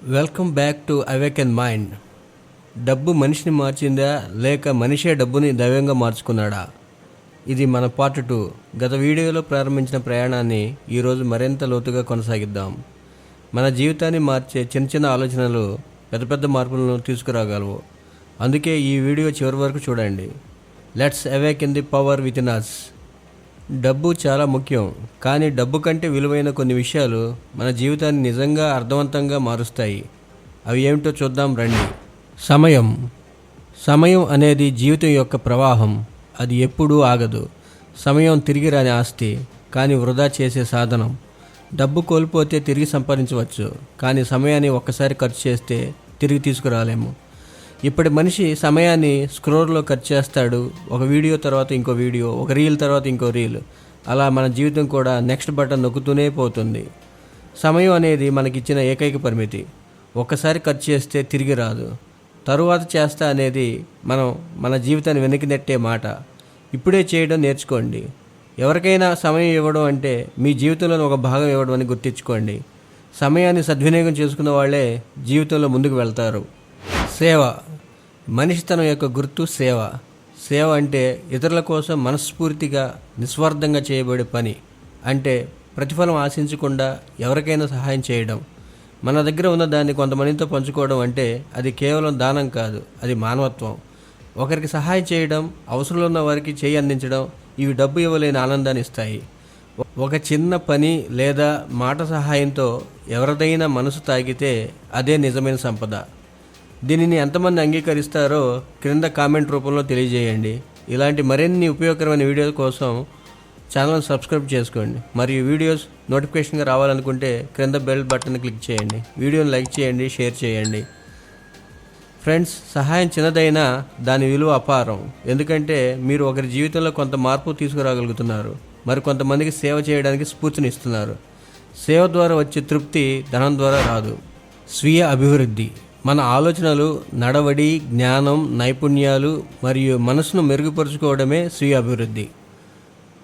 Welcome back to awaken mind. డబ్బు మనిషిని మార్చిందా లేక మనిషే డబ్బుని దైవంగా మార్చుకున్నాడా? ఇది మన పార్ట్ 2. గత వీడియోలో ప్రారంభించిన ప్రయాణాన్ని ఈరోజు మరింత లోతుగా కొనసాగిద్దాం. మన జీవితాన్ని మార్చే చిన్న చిన్న ఆలోచనలు పెద్ద పెద్ద మార్పులను తీసుకురాగలవు. అందుకే ఈ వీడియో చివరి వరకు చూడండి. Let's awaken the power with in us. డబ్బు చాలా ముఖ్యం, కానీ డబ్బు కంటే విలువైన కొన్ని విషయాలు మన జీవితాన్ని నిజంగా అర్థవంతంగా మారుస్తాయి. అవి ఏమిటో చూద్దాం రండి. సమయం అనేది జీవితం యొక్క ప్రవాహం. అది ఎప్పుడూ ఆగదు. సమయం తిరిగి రాని ఆస్తి, కానీ వృధా చేసే సాధనం. డబ్బు కోల్పోతే తిరిగి సంపాదించవచ్చు, కానీ సమయాన్ని ఒక్కసారి ఖర్చు చేస్తే తిరిగి తీసుకురాలేము. ఇప్పటి మనిషి సమయాన్ని స్క్రోల్లో ఖర్చు చేస్తాడు. ఒక వీడియో తర్వాత ఇంకో వీడియో, ఒక రీల్ తర్వాత ఇంకో రీల్. అలా మన జీవితం కూడా నెక్స్ట్ బటన్ నొక్కుతూనే పోతుంది. సమయం అనేది మనకిచ్చిన ఏకైక పరిమితి. ఒక్కసారి ఖర్చు చేస్తే తిరిగి రాదు. తరువాత చేస్తా అనేది మన జీవితాన్ని వెనక్కి నెట్టే మాట. ఇప్పుడే చేయడం నేర్చుకోండి. ఎవరికైనా సమయం ఇవ్వడం అంటే మీ జీవితంలో ఒక భాగం ఇవ్వడం అని గుర్తించుకోండి. సమయాన్ని సద్వినియోగం చేసుకున్న వాళ్ళే జీవితంలో ముందుకు వెళ్తారు. సేవ. మనిషితనం యొక్క గుర్తు సేవ. సేవ అంటే ఇతరుల కోసం మనస్ఫూర్తిగా నిస్వార్థంగా చేయబడే పని. అంటే ప్రతిఫలం ఆశించకుండా ఎవరికైనా సహాయం చేయడం. మన దగ్గర ఉన్న దాన్ని కొంతమందితో పంచుకోవడం అంటే అది కేవలం దానం కాదు, అది మానవత్వం. ఒకరికి సహాయం చేయడం, అవసరంలో ఉన్న వారికి చేయి అందించడం, ఇవి డబ్బు ఇవ్వలేని ఆనందాన్ని ఇస్తాయి. ఒక చిన్న పని లేదా మాట సహాయంతో ఎవరిదైనా మనసు తాగితే అదే నిజమైన సంపద. దీనిని ఎంతమంది అంగీకరిస్తారో క్రింద కామెంట్ రూపంలో తెలియజేయండి. ఇలాంటి మరిన్ని ఉపయోగకరమైన వీడియోల కోసం ఛానల్ సబ్స్క్రైబ్ చేసుకోండి. మరియు వీడియోస్ నోటిఫికేషన్గా రావాలనుకుంటే క్రింద బెల్ బటన్ క్లిక్ చేయండి. వీడియోని లైక్ చేయండి, షేర్ చేయండి. ఫ్రెండ్స్, సహాయం చిన్నదైనా దాని విలువ అపారం. ఎందుకంటే మీరు ఒకరి జీవితంలో కొంత మార్పు తీసుకురాగలుగుతున్నారు. మరి కొంతమందికి సేవ చేయడానికి స్ఫూర్తినిస్తున్నారు. సేవ ద్వారా వచ్చే తృప్తి ధనం ద్వారా రాదు. స్వీయ అభివృద్ధి. మన ఆలోచనలు, నడవడి, జ్ఞానం, నైపుణ్యాలు మరియు మనసును మెరుగుపరుచుకోవడమే స్వీయ అభివృద్ధి.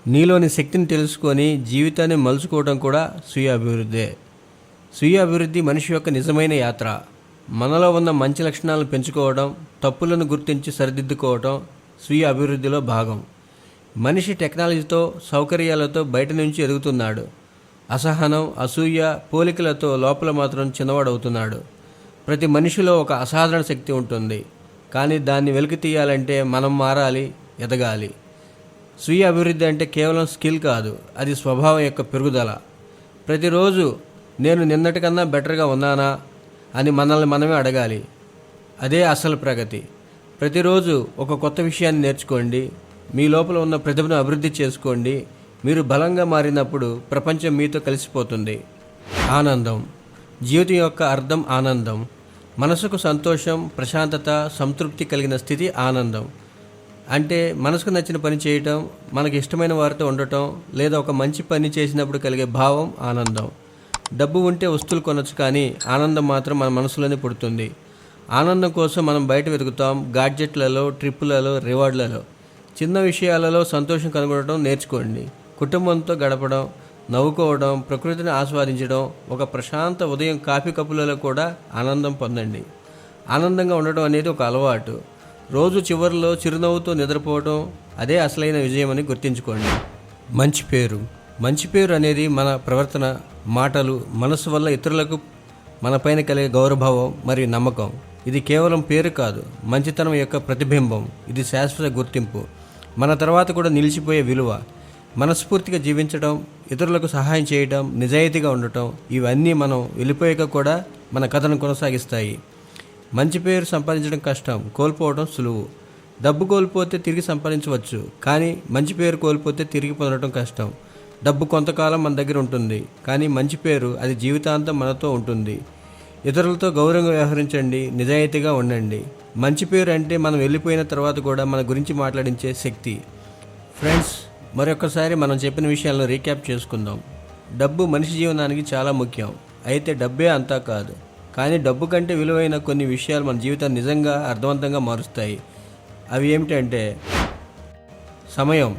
నీలోని శక్తిని తెలుసుకొని జీవితాన్ని మలుచుకోవడం కూడా స్వీయ అభివృద్ధే. స్వీయ అభివృద్ధి మనిషి యొక్క నిజమైన యాత్ర. మనలో ఉన్న మంచి లక్షణాలను పెంచుకోవడం, తప్పులను గుర్తించి సరిదిద్దుకోవడం స్వీయ అభివృద్ధిలో భాగం. మనిషి టెక్నాలజీతో, సౌకర్యాలతో బయట నుంచి ఎదుగుతున్నాడు. అసహనం, అసూయ, పోలికలతో లోపల మాత్రం చిన్నవాడవుతున్నాడు. ప్రతి మనిషిలో ఒక అసాధారణ శక్తి ఉంటుంది, కానీ దాన్ని వెలికి తీయాలంటే మనం మారాలి, ఎదగాలి. స్వీయ అభివృద్ధి అంటే కేవలం స్కిల్ కాదు, అది స్వభావం యొక్క పెరుగుదల. ప్రతిరోజు నేను నిన్నటికన్నా బెటర్గా ఉన్నానా అని మనల్ని మనమే అడగాలి. అదే అసలు ప్రగతి. ప్రతిరోజు ఒక కొత్త విషయాన్ని నేర్చుకోండి. మీ లోపల ఉన్న ప్రతిభను అభివృద్ధి చేసుకోండి. మీరు బలంగా మారినప్పుడు ప్రపంచం మీతో కలిసిపోతుంది. ఆనందం. జీవితం యొక్క అర్థం ఆనందం. మనసుకు సంతోషం, ప్రశాంతత, సంతృప్తి కలిగిన స్థితి ఆనందం. అంటే మనసుకు నచ్చిన పని చేయటం, మనకు ఇష్టమైన వారితో ఉండటం, లేదా ఒక మంచి పని చేసినప్పుడు కలిగే భావం ఆనందం. డబ్బు ఉంటే వస్తువులు కొనొచ్చు, కానీ ఆనందం మాత్రం మన మనసులోనే పుడుతుంది. ఆనందం కోసం మనం బయట వెతుకుతాం, గాడ్జెట్లలో, ట్రిప్పులలో, రివార్డులలో. చిన్న విషయాలలో సంతోషం కనుగొనడం నేర్చుకోండి. కుటుంబంతో గడపడం, నవ్వుకోవడం, ప్రకృతిని ఆస్వాదించడం, ఒక ప్రశాంత ఉదయం కాఫీ కప్పులలో కూడా ఆనందం పొందండి. ఆనందంగా ఉండటం అనేది ఒక అలవాటు. రోజు చివరిలో చిరునవ్వుతో నిద్రపోవడం అదే అసలైన విజయం అని గుర్తుంచుకోండి. మంచి పేరు అనేది మన ప్రవర్తన, మాటలు, మనసు వల్ల ఇతరులకు మనపైన కలిగే గౌరవభావం మరియు నమ్మకం. ఇది కేవలం పేరు కాదు, మంచితనం యొక్క ప్రతిబింబం. ఇది శాశ్వత గుర్తింపు, మన తర్వాత కూడా నిలిచిపోయే విలువ. మనస్ఫూర్తిగా జీవించడం, ఇతరులకు సహాయం చేయడం, నిజాయితీగా ఉండటం, ఇవన్నీ మనం వెళ్ళిపోయాక కూడా మన కథను కొనసాగిస్తాయి. మంచి పేరు సంపాదించడం కష్టం, కోల్పోవడం సులువు. డబ్బు కోల్పోతే తిరిగి సంపాదించవచ్చు, కానీ మంచి పేరు కోల్పోతే తిరిగి పొందడం కష్టం. డబ్బు కొంతకాలం మన దగ్గర ఉంటుంది, కానీ మంచి పేరు అది జీవితాంతం మనతో ఉంటుంది. ఇతరులతో గౌరవంగా వ్యవహరించండి, నిజాయితీగా ఉండండి. మంచి పేరు అంటే మనం వెళ్ళిపోయిన తర్వాత కూడా మన గురించి మాట్లాడించే శక్తి. ఫ్రెండ్స్, మరొకసారి మనం చెప్పిన విషయాలను రీక్యాప్ చేసుకుందాం. డబ్బు మనిషి జీవనానికి చాలా ముఖ్యం, అయితే డబ్బే అంతా కాదు. కానీ డబ్బు కంటే విలువైన కొన్ని విషయాలు మన జీవితాన్ని నిజంగా అర్థవంతంగా మారుస్తాయి. అవి ఏమిటంటే సమయం,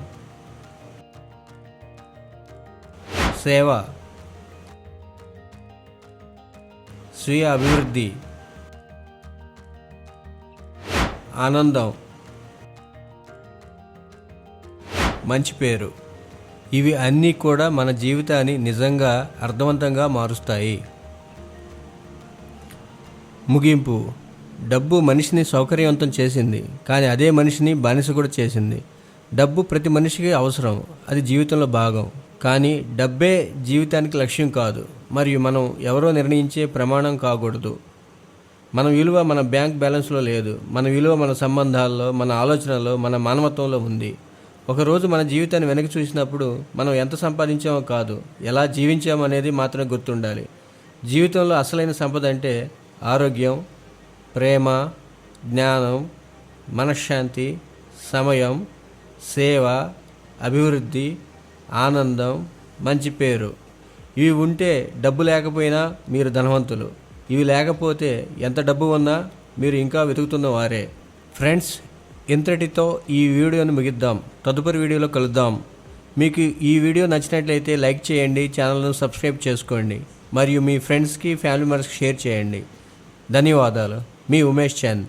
సేవ, స్వీయ అభివృద్ధి, ఆనందం, మంచి పేరు. ఇవి అన్నీ కూడా మన జీవితాన్ని నిజంగా అర్థవంతంగా మారుస్తాయి. ముగింపు. డబ్బు మనిషిని సౌకర్యవంతం చేసింది, కానీ అదే మనిషిని బానిస కూడా చేసింది. డబ్బు ప్రతి మనిషికి అవసరం, అది జీవితంలో భాగం. కానీ డబ్బే జీవితానికి లక్ష్యం కాదు, మరియు మనం ఎవరో నిర్ణయించే ప్రమాణం కాకూడదు. మన విలువ మన బ్యాంక్ బ్యాలెన్స్లో లేదు. మన విలువ మన సంబంధాల్లో, మన ఆలోచనలో, మన మానవత్వంలో ఉంది. ఒకరోజు మన జీవితాన్ని వెనక్కి చూసినప్పుడు మనం ఎంత సంపాదించామో కాదు, ఎలా జీవించామో అనేది మాత్రమే గుర్తుండాలి. జీవితంలో అసలైన సంపద అంటే ఆరోగ్యం, ప్రేమ, జ్ఞానం, మనశ్శాంతి, సమయం, సేవ, అభివృద్ధి, ఆనందం, మంచి పేరు. ఇవి ఉంటే డబ్బు లేకపోయినా మీరు ధనవంతులు. ఇవి లేకపోతే ఎంత డబ్బు ఉన్నా మీరు ఇంకా వెతుకుతున్న వారే. ఫ్రెండ్స్, ఇంతటితో ఈ వీడియోని ముగిద్దాం. తదుపరి వీడియోలో కలుద్దాం. మీకు ఈ వీడియో నచ్చినట్లయితే లైక్ చేయండి, ఛానల్ను సబ్స్క్రైబ్ చేసుకోండి, మరియు మీ ఫ్రెండ్స్కి, ఫ్యామిలీ మెంబర్స్కి షేర్ చేయండి. ధన్యవాదాలు. మీ ఉమేష్ చంద్.